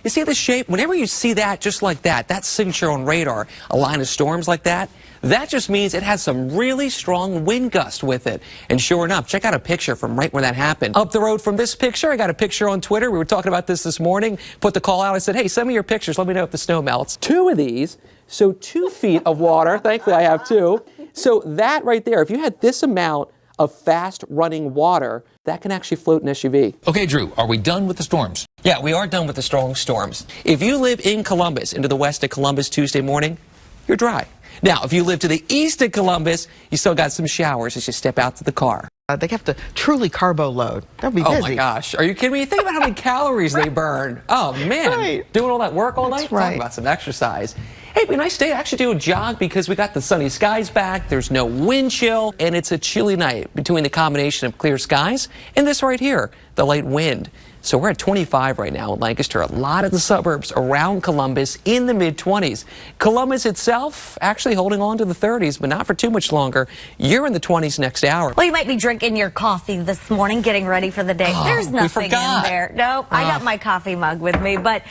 You see the shape? Whenever you see that, just like that signature on radar, a line of storms like that, that just means it has some really strong wind gust with it. And sure enough, check out a picture from right where that happened. Up the road from this picture, I got a picture on Twitter. We were talking about this morning. Put the call out. I said, hey, send me your pictures. Let me know if the snow melts. 2 of these, so 2 feet of water. Thankfully, I have 2. So that right there, if you had this amount of fast running water, that can actually float an SUV. Okay, Drew, are we done with the storms? Yeah, we are done with the strong storms. If you live in Columbus, into the west of Columbus Tuesday morning, you're dry. Now, if you live to the east of Columbus, you still got some showers as you step out to the car. They have to truly carbo load. That'd be busy. Oh my gosh, are you kidding me? Think about how many calories they burn. Oh man, doing all that work all night? Right. Talk about some exercise. Hey, it'd be a nice day to actually do a jog because we got the sunny skies back, there's no wind chill, and it's a chilly night between the combination of clear skies and this right here, the light wind. So we're at 25 right now in Lancaster. A lot of the suburbs around Columbus in the mid-20s. Columbus itself actually holding on to the 30s, but not for too much longer. You're in the 20s next hour. Well, you might be drinking your coffee this morning, getting ready for the day. There's nothing in there. Nope, I got my coffee mug with me, but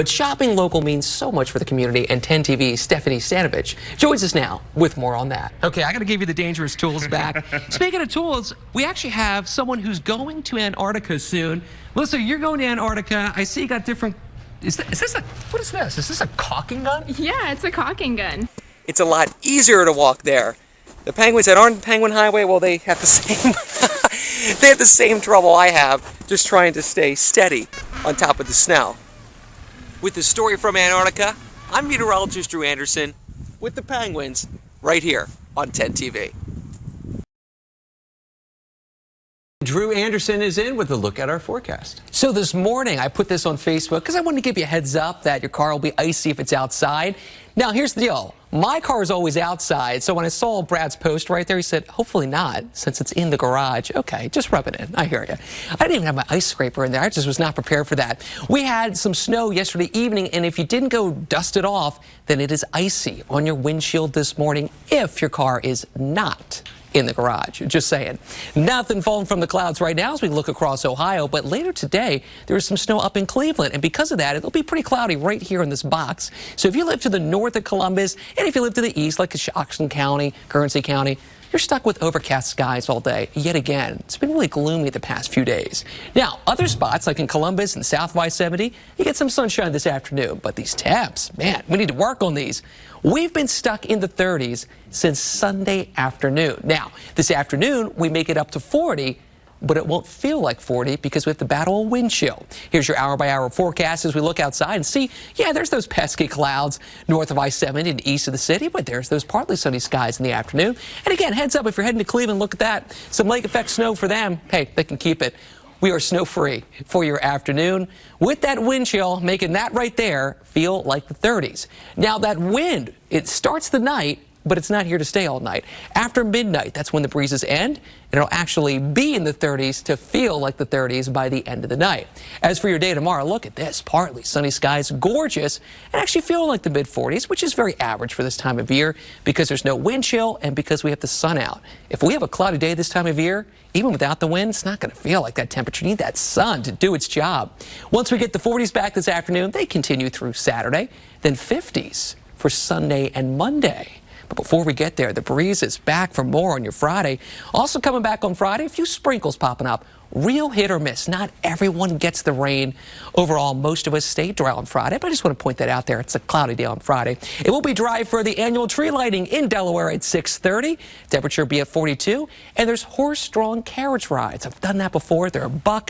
shopping local means so much for the community, and 10 TV's Stephanie Stanovich joins us now with more on that. Okay, I got to give you the dangerous tools back. Speaking of tools, we actually have someone who's going to Antarctica soon. Melissa, you're going to Antarctica. I see you got different. What is this? Is this a caulking gun? Yeah, it's a caulking gun. It's a lot easier to walk there. The penguins that aren't Penguin Highway, well, they have the same they have the same trouble I have, just trying to stay steady on top of the snow. With the story from Antarctica, I'm meteorologist Drew Anderson with the penguins right here on 10 TV. Drew Anderson is in with a look at our forecast. So this morning, I put this on Facebook because I wanted to give you a heads up that your car will be icy if it's outside. Now, here's the deal. My car is always outside, so when I saw Brad's post right there, he said, hopefully not, since it's in the garage. Okay, just rub it in. I hear you. I didn't even have my ice scraper in there. I just was not prepared for that. We had some snow yesterday evening, and if you didn't go dust it off, then it is icy on your windshield this morning if your car is not in the garage. Just saying. Nothing falling from the clouds right now as we look across Ohio, but later today there is some snow up in Cleveland, and because of that it'll be pretty cloudy right here in this box. So if you live to the north of Columbus, and if you live to the east like Shoxton County, Guernsey County, you're stuck with overcast skies all day. Yet again, it's been really gloomy the past few days. Now, other spots like in Columbus and South Y-70, you get some sunshine this afternoon, but these temps, man, we need to work on these. We've been stuck in the 30s since Sunday afternoon. Now, this afternoon, we make it up to 40, but it won't feel like 40 because we have to battle a wind chill. Here's your hour-by-hour forecast as we look outside and see, yeah, there's those pesky clouds north of I-70 and east of the city, but there's those partly sunny skies in the afternoon. And again, heads up, if you're heading to Cleveland, look at that. Some lake effect snow for them. Hey, they can keep it. We are snow-free for your afternoon with that wind chill, making that right there feel like the 30s. Now, that wind, it starts the night, but it's not here to stay all night. After midnight, that's when the breezes end, and it'll actually be in the 30s to feel like the 30s by the end of the night. As for your day tomorrow, look at this. Partly sunny skies, gorgeous, and actually feeling like the mid-40s, which is very average for this time of year because there's no wind chill and because we have the sun out. If we have a cloudy day this time of year, even without the wind, it's not going to feel like that temperature. You need that sun to do its job. Once we get the 40s back this afternoon, they continue through Saturday, then 50s for Sunday and Monday. But before we get there, the breeze is back for more on your Friday. Also coming back on Friday, a few sprinkles popping up. Real hit or miss. Not everyone gets the rain. Overall, most of us stay dry on Friday, but I just want to point that out there. It's a cloudy day on Friday. It will be dry for the annual tree lighting in Delaware at 6:30. Temperature will be at 42. And there's horse-drawn carriage rides. I've done that before. They're $1.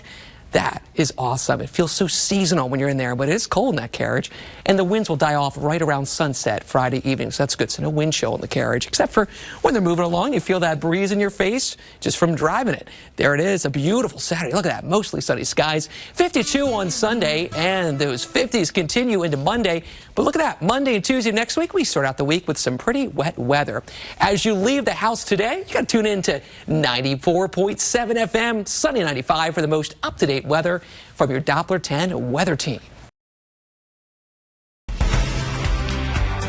That is awesome. It feels so seasonal when you're in there, but it is cold in that carriage. And the winds will die off right around sunset Friday evening, so that's good. So no wind chill in the carriage, except for when they're moving along. You feel that breeze in your face just from driving it. There it is, a beautiful Saturday. Look at that, mostly sunny skies. 52 on Sunday, and those 50s continue into Monday. But look at that, Monday and Tuesday next week, we start out the week with some pretty wet weather. As you leave the house today, you got to tune in to 94.7 FM, sunny 95 for the most up-to-date weather from your Doppler 10 weather team.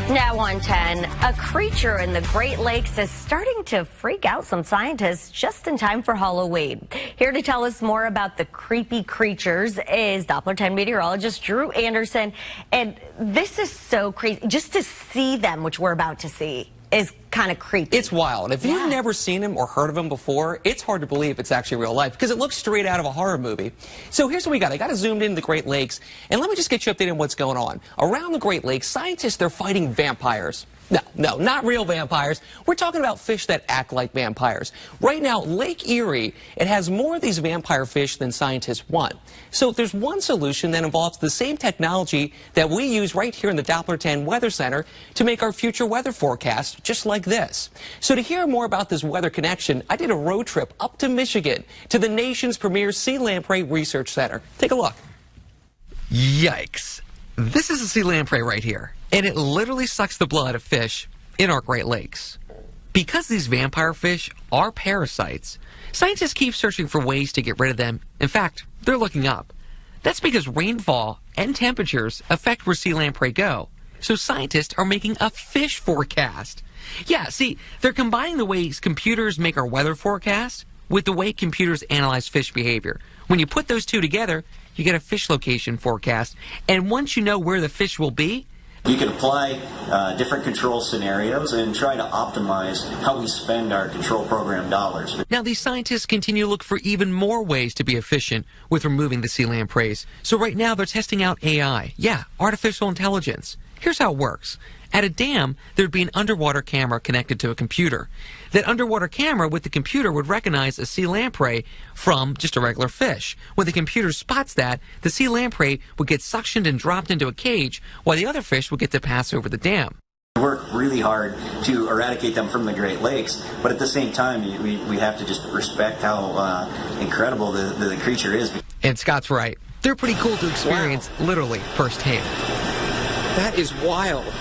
Now on 10, a creature in the Great Lakes is starting to freak out some scientists just in time for Halloween. Here to tell us more about the creepy creatures is Doppler 10 meteorologist Drew Anderson. And this is so crazy. Just to see them, which we're about to see, is kind of creepy. It's wild. If you've never seen him or heard of him before, it's hard to believe it's actually real life because it looks straight out of a horror movie. So here's what we got. I got to zoom into the Great Lakes, and let me just get you updated on what's going on. Around the Great Lakes, scientists, they're fighting vampires. No, not real vampires. We're talking about fish that act like vampires. Right now, Lake Erie, it has more of these vampire fish than scientists want. So there's one solution that involves the same technology that we use right here in the Doppler 10 Weather Center to make our future weather forecast just like this. So to hear more about this weather connection, I did a road trip up to Michigan to the nation's premier sea lamprey research center. Take a look. Yikes. This is a sea lamprey right here, and it literally sucks the blood of fish in our Great Lakes. Because these vampire fish are parasites, scientists keep searching for ways to get rid of them. In fact, they're looking up. That's because rainfall and temperatures affect where sea lamprey go. So scientists are making a fish forecast. Yeah, see, they're combining the ways computers make our weather forecast with the way computers analyze fish behavior. When you put those two together, you get a fish location forecast. And once you know where the fish will be, you can apply different control scenarios and try to optimize how we spend our control program dollars. Now, these scientists continue to look for even more ways to be efficient with removing the sea lampreys. So right now, they're testing out AI. Yeah, artificial intelligence. Here's how it works. At a dam, there'd be an underwater camera connected to a computer. That underwater camera with the computer would recognize a sea lamprey from just a regular fish. When the computer spots that, the sea lamprey would get suctioned and dropped into a cage, while the other fish would get to pass over the dam. We work really hard to eradicate them from the Great Lakes, but at the same time, we have to just respect how incredible the creature is. And Scott's right. They're pretty cool to experience literally firsthand. That is wild.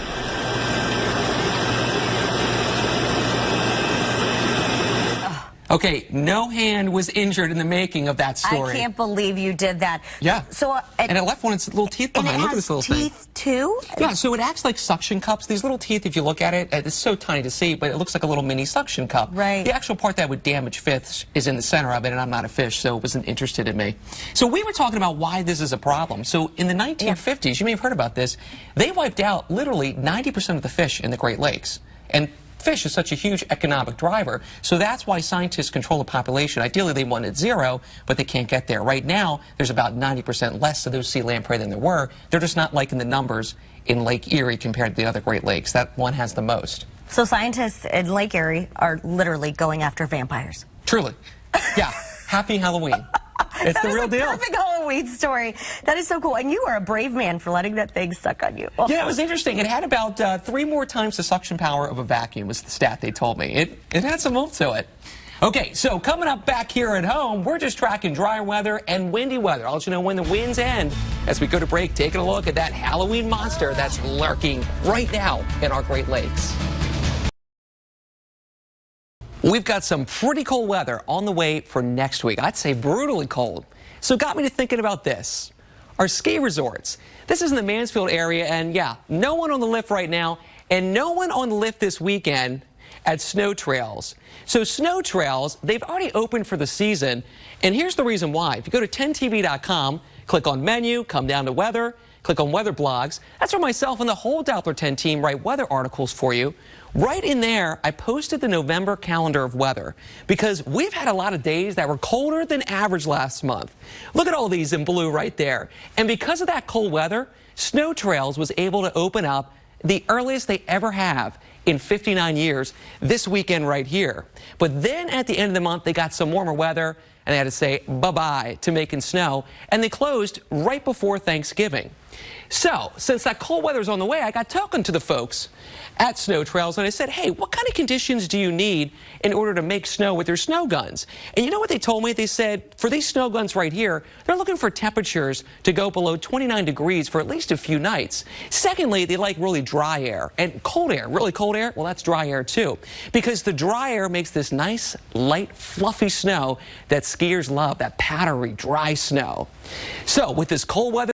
Okay, no hand was injured in the making of that story. I can't believe you did that. Yeah. So, and it left one of its little teeth behind. Look at this little thing. Teeth too? Yeah, so it acts like suction cups. These little teeth, if you look at it, it's so tiny to see, but it looks like a little mini suction cup. Right. The actual part that would damage fish is in the center of it, and I'm not a fish, so it wasn't interested in me. So we were talking about why this is a problem. So in the 1950s, you may have heard about this, they wiped out literally 90% of the fish in the Great Lakes. And fish is such a huge economic driver, so that's why scientists control the population. Ideally, they wanted zero, but they can't get there. Right now, there's about 90% less of those sea lamprey than there were. They're just not liking the numbers in Lake Erie compared to the other Great Lakes. That one has the most. So scientists in Lake Erie are literally going after vampires. Truly. Yeah. Happy Halloween. It's the real deal. Perfect Halloween story. That is so cool. And you are a brave man for letting that thing suck on you. Oh. Yeah, it was interesting. It had about 3 more times the suction power of a vacuum was the stat they told me. It had some oomph to it. Okay, so coming up back here at home, we're just tracking drier weather and windy weather. I'll let you know when the winds end as we go to break, taking a look at that Halloween monster that's lurking right now in our Great Lakes. We've got some pretty cold weather on the way for next week. I'd say brutally cold. So it got me to thinking about this. Our ski resorts. This is in the Mansfield area, and yeah, no one on the lift right now, and no one on the lift this weekend at Snow Trails. So Snow Trails, they've already opened for the season, and here's the reason why. If you go to 10tv.com, click on menu, come down to weather, click on weather blogs. That's where myself and the whole Doppler 10 team write weather articles for you. Right in there, I posted the November calendar of weather because we've had a lot of days that were colder than average last month. Look at all these in blue right there. And because of that cold weather, Snow Trails was able to open up the earliest they ever have in 59 years this weekend right here. But then at the end of the month, they got some warmer weather and they had to say bye-bye to making snow, and they closed right before Thanksgiving. So, since that cold weather's on the way, I got talking to the folks at Snow Trails, and I said, hey, what kind of conditions do you need in order to make snow with your snow guns? And you know what they told me? They said, for these snow guns right here, they're looking for temperatures to go below 29 degrees for at least a few nights. Secondly, they like really dry air. And cold air, really cold air, well, that's dry air too. Because the dry air makes this nice, light, fluffy snow that skiers love, that powdery, dry snow. So, with this cold weather,